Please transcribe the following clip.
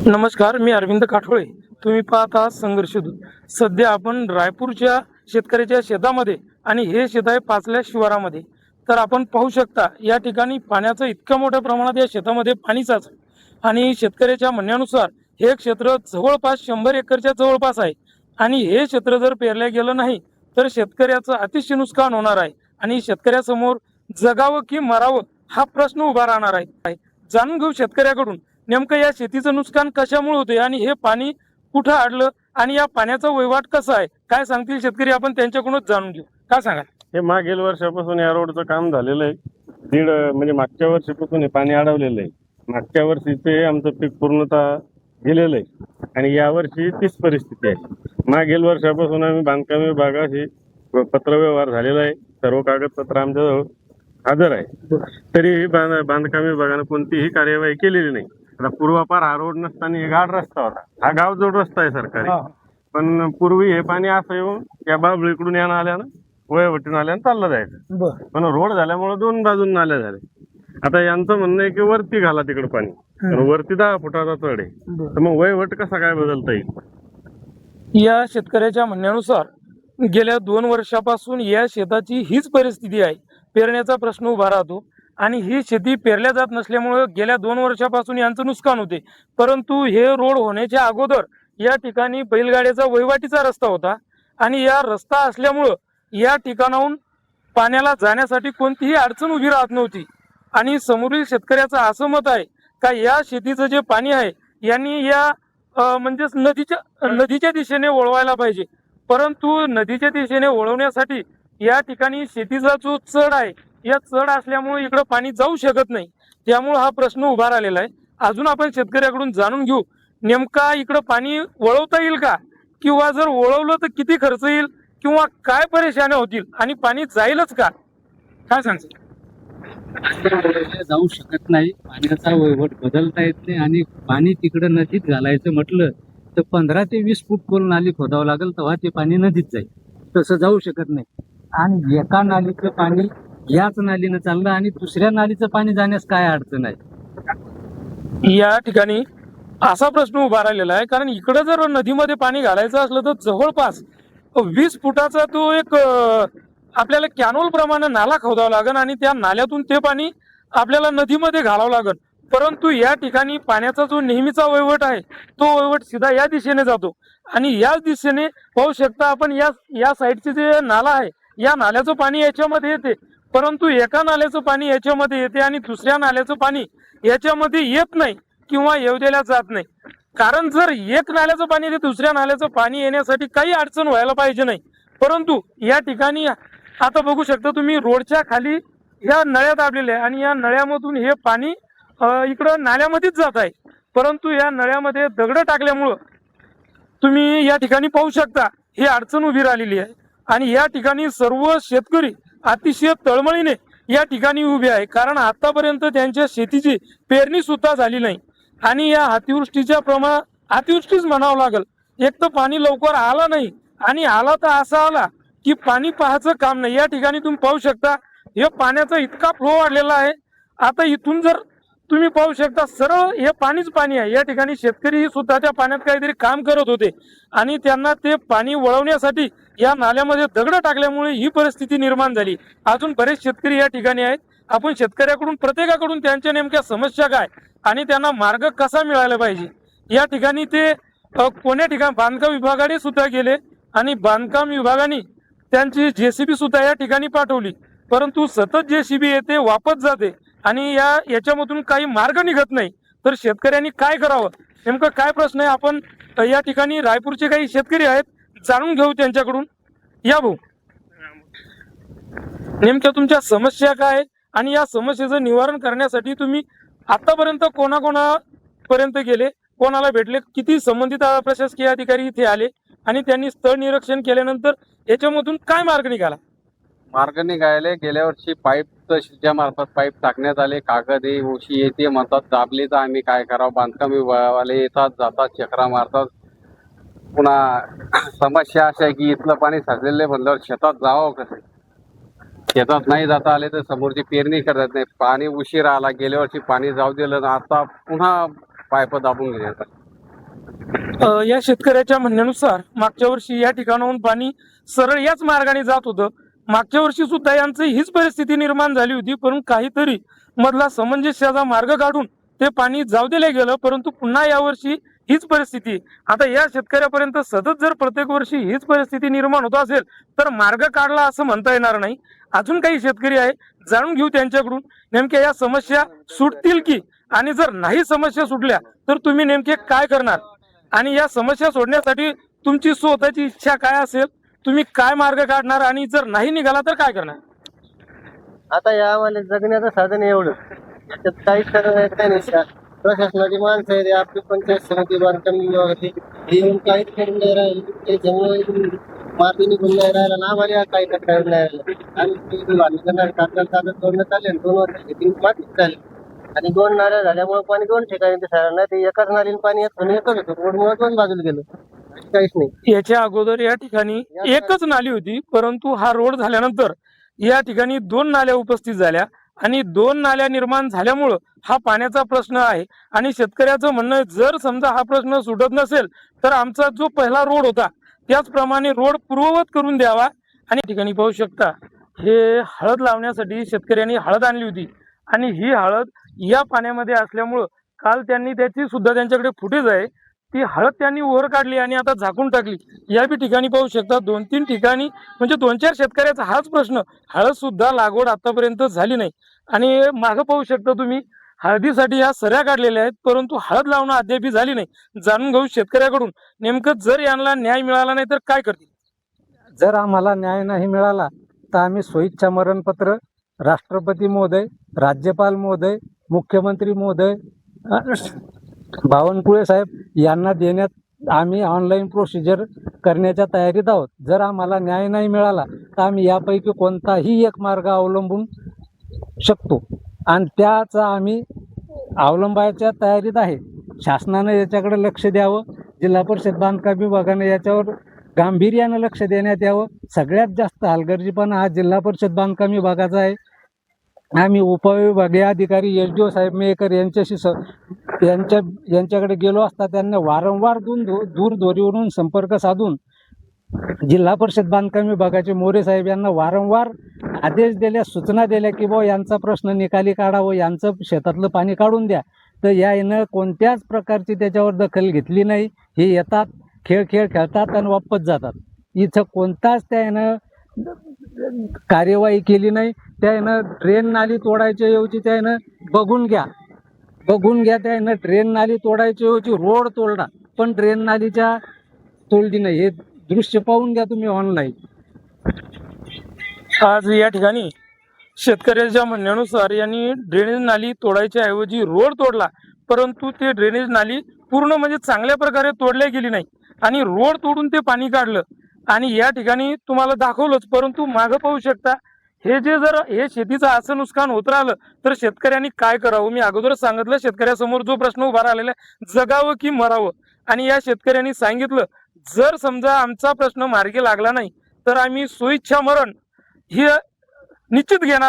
नमस्कार, मी अरविंद काठोळे. तुम्ही पाहत आहात संघर्ष दूत. सध्या आपण रायपूरच्या शेतकऱ्याच्या शेतामध्ये आणि हे शेत आहे पाचल्या शिवारामध्ये. तर आपण पाहू शकता या ठिकाणी पाण्याचं इतक्या मोठ्या प्रमाणात या शेतामध्ये पाणी साचलं आणि शेतकऱ्याच्या म्हणण्यानुसार हे क्षेत्र जवळपास 100 एकरच्या जवळपास आहे आणि हे क्षेत्र जर पेरलं गेलं नाही तर शेतकऱ्याचं अतिशय नुकसान होणार आहे आणि शेतकऱ्यासमोर जगावं की मरावं हा प्रश्न उभा राहणार आहे. जाणून घेऊ शेतकऱ्याकडून नेमकं या शेतीचं नुकसान कशामुळे होते आणि हे पाणी कुठं अडलं आणि या पाण्याचा वहिवाट कसा आहे, काय सांगतील शेतकरी, आपण त्यांच्याकडूनच जाणून घेऊ. काय सांगाल? हे मागील वर्षापासून या रोडचं काम झालेलं आहे. म्हणजे मागच्या वर्षीपासून हे पाणी अडवलेलं आहे. मागच्या वर्षी ते आमचं पीक पूर्णतः गेलेलं आहे आणि यावर्षी तीच परिस्थिती आहे. मागील वर्षापासून आम्ही बांधकाम विभागाशी पत्रव्यवहार झालेला आहे. सर्व कागदपत्र आमच्याजवळ हजर आहे. तरीही बांधकाम विभागानं कोणतीही कार्यवाही केलेली नाही. आता पूर्वापार हा रोड नसताना हे गाड रस्ता होता. हा गावजोड रस्ता आहे सरकारी, पण पूर्वी हे पाणी असं येऊन या बाबळीकडून या नाल्यानं वयवटी नाल्यानं चाललं जायचं. पण रोड झाल्यामुळे दोन बाजून नाल्या झाल्या. आता यांचं म्हणणं आहे की वरती घाला तिकडे पाणी, पण वरती 10 फुटाचा चढ आहे. तर मग वयवट कसा काय बदलता येईल? या शेतकऱ्याच्या म्हणण्यानुसार गेल्या 2 वर्षापासून या शेताची हीच परिस्थिती आहे. पेरण्याचा प्रश्न उभा राहतो आणि ही शेती पेरल्या जात नसल्यामुळे गेल्या 2 वर्षापासून यांचं नुकसान होते. परंतु हे रोड होण्याच्या अगोदर या ठिकाणी बैलगाड्याचा वहिवाटीचा रस्ता होता आणि या रस्ता असल्यामुळं या ठिकाणाहून पाण्याला जाण्यासाठी कोणतीही अडचण उभी राहत नव्हती. आणि समोरील शेतकऱ्याचं असं मत आहे का या शेतीचं जे पाणी आहे यांनी या म्हणजेच नदीच्या दिशेने वळवायला पाहिजे. परंतु नदीच्या दिशेने वळवण्यासाठी या ठिकाणी शेतीचा जो चढ आहे या चढ असल्यामुळे इकडं पाणी जाऊ शकत नाही. त्यामुळे हा प्रश्न उभा राहिलेला आहे. अजून आपण शेतकऱ्याकडून जाणून घेऊ नेमका इकडं पाणी वळवता येईल का, किंवा जर वळवलं तर किती खर्च येईल किंवा काय परेशान्या होतील आणि पाणी जाईलच का, काय सांगतो? जाऊ शकत नाही. पाण्याचा वहिवाट बदलता येत नाही आणि पाणी तिकडं नदीत घालायचं म्हटलं तर 15 ते 20 फूट खोल नाली खोदावं लागेल तेव्हा ते पाणी नदीत जाईल. तसं जाऊ शकत नाही. आणि एका नालीचं पाणी याच नालीनं चाललं आणि दुसऱ्या नालीचं पाणी जाण्यास काय अडचण आहे? या ठिकाणी असा प्रश्न उभा राहिलेला आहे कारण इकडं जर नदीमध्ये पाणी घालायचं असलं तर जवळपास 20 फुटाचा तो एक आपल्याला कॅनोल प्रमाणे नाला खोदावा लागेल आणि त्या नाल्यातून ते पाणी आपल्याला नदीमध्ये घालावं लागेल. परंतु या ठिकाणी पाण्याचा जो नेहमीचा वहिवाट आहे तो वहिवाट सीधा या दिशेने जातो आणि याच दिशेने पाहू शकता आपण या साईडचे जे नाला आहे या नाल्याचं पाणी याच्यामध्ये येते. परंतु एका नाल्याचं पाणी याच्यामध्ये येते आणि दुसऱ्या नाल्याचं पाणी याच्यामध्ये येत नाही किंवा येऊ दिल्या जात नाही. कारण जर एक नाल्याचं पाणी ते दुसऱ्या नाल्याचं पाणी येण्यासाठी काही अडचण व्हायला पाहिजे नाही. परंतु या ठिकाणी आता बघू शकता तुम्ही रोडच्या खाली ह्या नळ्या दाबलेल्या आहे आणि या नळ्यामधून हे पाणी इकडं नाल्यामध्येच जात आहे. परंतु या नळ्यामध्ये दगड टाकल्यामुळं तुम्ही या ठिकाणी पाहू शकता ही अडचण उभी राहिलेली आहे आणि या ठिकाणी सर्व शेतकरी अतिशय तळमळीने या ठिकाणी उभे आहे. कारण आतापर्यंत त्यांच्या शेतीची पेरणी सुद्धा झाली नाही आणि या अतिवृष्टीच्या अतिवृष्टीच म्हणावं लागेल. एक तर पाणी लवकर आला नाही आणि आला तर असा आला की पाणी पाहायचं काम नाही. या ठिकाणी तुम्ही पाहू शकता हे पाण्याचा इतका फ्लो वाढलेला आहे. आता इथून जर तुम्ही पाहू शकता सरळ हे पाणीच पाणी आहे. या ठिकाणी शेतकरी सुद्धा त्या पाण्यात काहीतरी काम करत होते आणि त्यांना ते पाणी वळवण्यासाठी या नाल्यामध्ये दगड टाकल्यामुळे ही परिस्थिती निर्माण झाली. अजून बरेच शेतकरी या ठिकाणी आहेत. आपण शेतकऱ्याकडून प्रत्येकाकडून त्यांच्या नेमक्या समस्या काय आणि त्यांना मार्ग कसा मिळाला पाहिजे या ठिकाणी ते कोण्या ठिकाणी बांधकाम विभागाने सुद्धा गेले आणि बांधकाम विभागाने त्यांची JCB सुद्धा या ठिकाणी पाठवली. परंतु सतत JCB येते वापस जाते आणि याच्यामधून काही मार्ग निघत नाही. तर शेतकऱ्यांनी काय करावं, नेमकं काय प्रश्न आहे, आपण या ठिकाणी रायपूरचे काही शेतकरी आहेत जाणून घेऊ त्यांच्याकडून. या भाऊ, नेमक्या तुमच्या समस्या काय आणि या समस्येचं निवारण करण्यासाठी तुम्ही आतापर्यंत कोणाकोणापर्यंत गेले, कोणाला भेटले, किती संबंधित प्रशासकीय अधिकारी इथे आले आणि त्यांनी स्थळ निरीक्षण केल्यानंतर याच्यामधून काय मार्ग निघाला? मार्ग निघाले गेल्या वर्षी पाईप तहसीलच्या मार्फत पाईप टाकण्यात आले. कागद आहे उशी येते म्हणतात दाबले तर आम्ही काय करावं. बांधकाम विभागावाले येतात जातात चक्रा मारतात. पुन्हा समस्या अशा आहे की इथलं पाणी साचलेलं आहे म्हणल्यावर शेतात जावं कसं. शेतात नाही जाता आले तर समोरची पेरणी करत नाही. पाणी उशीर आला, गेल्या वर्षी पाणी जाऊ दिलं ना, आता पुन्हा पाईप दाबून घेण्यात. या शेतकऱ्याच्या म्हणण्यानुसार मागच्या वर्षी या ठिकाणाहून पाणी सरळ याच मार्गाने जात होतं. मागच्या वर्षी सुद्धा यांची हीच परिस्थिती निर्माण झाली होती, परंतु काहीतरी मधला समंजस्याचा मार्ग काढून ते पाणी जाऊ दिले गेलं. परंतु पुन्हा यावर्षी हीच परिस्थिती. आता या शेतकऱ्यापर्यंत सतत जर प्रत्येक वर्षी हीच परिस्थिती निर्माण होत असेल तर मार्ग काढला असं म्हणता येणार नाही. अजून काही शेतकरी आहे, जाणून घेऊ त्यांच्याकडून नेमक्या या समस्या सुटतील की, आणि जर नाही समस्या सुटल्या तर तुम्ही नेमके काय करणार, आणि या समस्या सोडण्यासाठी तुमची स्वतःची इच्छा काय असेल, तुम्ही काय मार्ग काढणार, आणि जर नाही निघाला तर काय करणार. आता या आम्हाला जगण्याचं साधन एवढं, त्याच्यात काहीच करत नाही. काय नाही, प्रशासनाची माणसं आहे, आपली पंचायत समिती बांधकाम येऊन काहीच करून नाही राहिले. त्याच्यामुळे माती निघून नाही राहिला ना, आम्हाला काही करता येत नाही राहिलं. आम्ही बांधकाम कागद जोडण्यात आले, 2 वर्ष मातीच झाली, आणि 2 नाल्या झाल्यामुळे पाणी 2 ठिकाणी दिसायला नाही. ते एकाच नालीन पाणी एकच होतं, रोडमुळे 2 बाजूला गेलं, काहीच नाही. याच्या अगोदर या ठिकाणी एकच नाली होती, परंतु हा रोड झाल्यानंतर या ठिकाणी 2 नाल्या उपस्थित झाल्या, आणि 2 नाल्या निर्माण झाल्यामुळं हा पाण्याचा प्रश्न आहे. आणि शेतकऱ्याचं म्हणणं आहे, जर समजा हा प्रश्न सुटत नसेल तर आमचा जो पहिला रोड होता त्याचप्रमाणे रोड पूर्ववत करून द्यावा. आणि या ठिकाणी पाहू शकता, हे हळद लावण्यासाठी शेतकऱ्यांनी हळद आणली होती, आणि ही हळद या पाण्यामध्ये असल्यामुळं काल त्यांनी त्याची सुद्धा त्यांच्याकडे फुटेज आहे, ती हळद त्यांनी वर काढली आणि आता झाकून टाकली. या बी ठिकाणी पाहू शकता 2-3 ठिकाणी, म्हणजे 2-4 शेतकऱ्याचा हाच प्रश्न, हळद सुद्धा लागवड आतापर्यंत झाली नाही. आणि मागं पाहू शकता तुम्ही, हळदीसाठी ह्या सऱ्या काढलेल्या आहेत, परंतु हळद लावणं अद्याप झाली नाही. जाणून घेऊ शेतकऱ्याकडून नेमकं जर यांना न्याय मिळाला नाही तर काय करतील. जर आम्हाला न्याय नाही मिळाला तर आम्ही स्वइच्छा मरणपत्र राष्ट्रपती महोदय, राज्यपाल महोदय, मुख्यमंत्री महोदय, बावनकुळे साहेब यांना देण्यात आम्ही ऑनलाईन प्रोसिजर करण्याच्या तयारीत आहोत. जर आम्हाला न्याय नाही मिळाला तर आम्ही यापैकी कोणताही एक मार्ग अवलंबून शकतो, आणि त्याचा आम्ही अवलंबायच्या तयारीत आहे. शासनानं याच्याकडे लक्ष द्यावं, जिल्हा परिषद बांधकाम विभागाने याच्यावर गांभीर्यानं लक्ष देण्यात यावं. सगळ्यात जास्त हलगर्जीपणा हा जिल्हा परिषद बांधकाम विभागाचा आहे. आम्ही उपविभागीय अधिकारी SDO साहेब मेकर यांच्याशी यांच्याकडे गेलो असता त्यांनी वारंवार दूरध्वनीवरून संपर्क साधून जिल्हा परिषद बांधकाम विभागाचे मोरे साहेब यांना वारंवार आदेश दिल्या, सूचना दिल्या की बुवा यांचा प्रश्न निकाली काढावं, यांचं शेतातलं पाणी काढून द्या. तर यानं कोणत्याच प्रकारची त्याच्यावर दखल घेतली नाही. हे येतात, खेळ खेळतात आणि वापस जातात. इथं कोणताच त्यानं कार्यवाही केली नाही. त्यानं ड्रेन नाली तोडायच्या ऐवजी त्यानं बघून घ्या त्यानं ड्रेन नाली तोडायच्या ऐवजी रोड तोडला, पण ड्रेन नालीच्या तोडली नाही. हे दृश्य पाहून घ्या तुम्ही ऑनलाईन. आज या ठिकाणी शेतकऱ्याच्या म्हणण्यानुसार यांनी ड्रेनेज नाली तोडायच्या ऐवजी रोड तोडला, परंतु ते ड्रेनेज नाली पूर्ण म्हणजे चांगल्या प्रकारे तोडल्या गेली नाही, आणि रोड तोडून ते पाणी काढलं. आणि या ठिकाणी तुम्हाला दाखवलंच, परंतु मागं पाहू शकता, हे जर हे शेतीचं असं नुकसान होत राहिलं तर शेतकऱ्यांनी काय करावं. मी अगोदरच सांगितलं, शेतकऱ्यासमोर जो प्रश्न उभा राहिलेला आहे, जगावं की मरावं. आणि या शेतकऱ्यांनी सांगितलं, जर समजा आमचा प्रश्न मार्गी लागला नाही तर आम्ही स्वइच्छा मरण ही निश्चित घेणार.